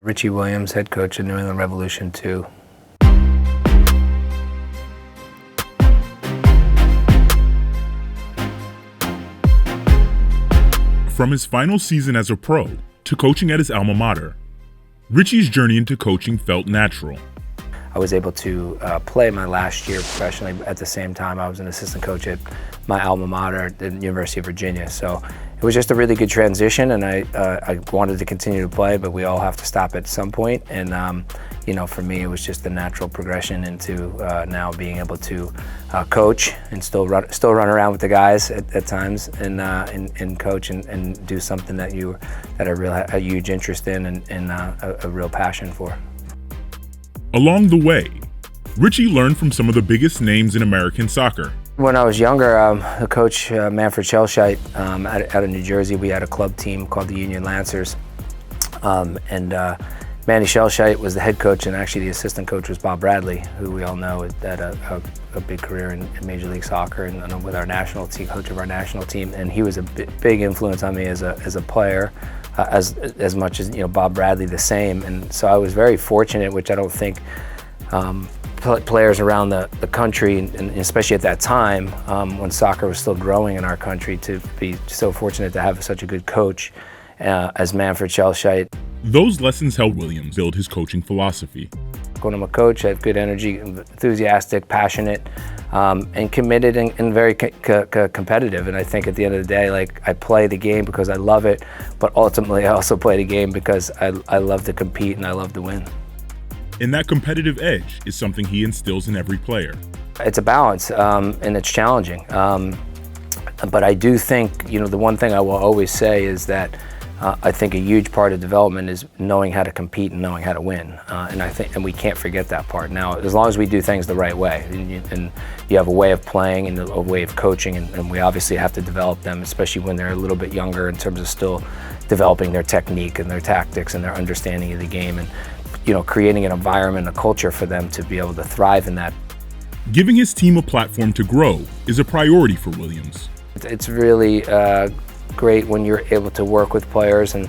Richie Williams, head coach of New England Revolution II. From his final season as a pro to coaching at his alma mater, Richie's journey into coaching felt natural. I was able to play my last year professionally. At the same time, I was an assistant coach at my alma mater at the University of Virginia. So it was just a really good transition, and I wanted to continue to play, but we all have to stop at some point. And you know, for me, it was just a natural progression into now being able to coach and still run around with the guys at times, and coach and do something that I really had a huge interest in and a real passion for. Along the way, Richie learned from some of the biggest names in American soccer. When I was younger, the coach, Manfred Schelscheit, out of New Jersey, we had a club team called the Union Lancers. Manny Schelscheit was the head coach, and actually the assistant coach was Bob Bradley, who we all know had a big career in Major League Soccer and with our national team, coach of our national team. And he was a big influence on me as a player. As much as, you know, Bob Bradley the same. And so I was very fortunate, which I don't think players around the country, and especially at that time when soccer was still growing in our country, to be so fortunate to have such a good coach as Manfred Schelscheit. Those lessons helped Williams build his coaching philosophy. When I'm a coach, I have good energy, enthusiastic, passionate, and committed and very competitive. And I think at the end of the day, like, I play the game because I love it, but ultimately I also play the game because I love to compete and I love to win. And that competitive edge is something he instills in every player. It's a balance, and it's challenging. But I do think, you know, the one thing I will always say is that I think a huge part of development is knowing how to compete and knowing how to win, and we can't forget that part. Now, as long as we do things the right way, and you have a way of playing and a way of coaching, and we obviously have to develop them, especially when they're a little bit younger, in terms of still developing their technique and their tactics and their understanding of the game, and, you know, creating an environment, a culture for them to be able to thrive in that. Giving his team a platform to grow is a priority for Williams. It's really great when you're able to work with players and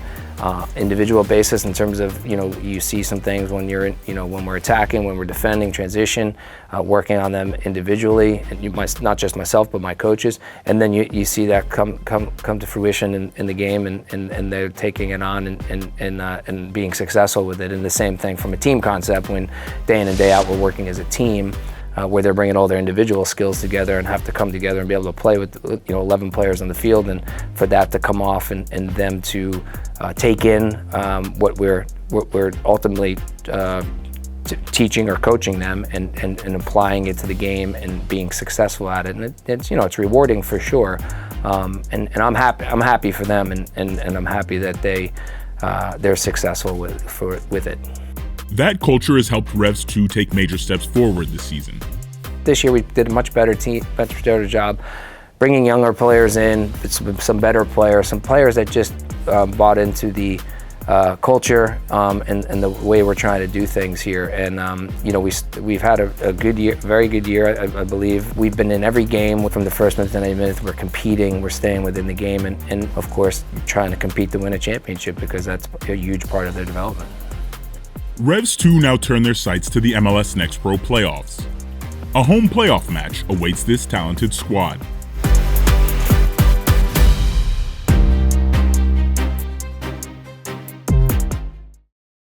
individual basis, in terms of, you know, you see some things when you're, you know, when we're attacking, when we're defending, transition, working on them individually, and not just myself but my coaches, and then you see that come to fruition in the game, and they're taking it on and being successful with it. And the same thing from a team concept, when day in and day out we're working as a team, where they're bringing all their individual skills together and have to come together and be able to play with, you know, 11 players on the field, and for that to come off and them to take in what we're ultimately teaching or coaching them, and applying it to the game and being successful at it. And it's, you know, it's rewarding for sure. And I'm happy for them, and I'm happy that they're successful with it. That culture has helped Revs II take major steps forward this season. This year we did a much better job bringing younger players in, some better players, some players that just bought into the culture and the way we're trying to do things here. And you know, we've had a good year, very good year, I believe. We've been in every game from the first minute to 90 minutes. We're competing, we're staying within the game, and of course trying to compete to win a championship, because that's a huge part of their development. Revs II now turn their sights to the MLS Next Pro playoffs. A home playoff match awaits this talented squad.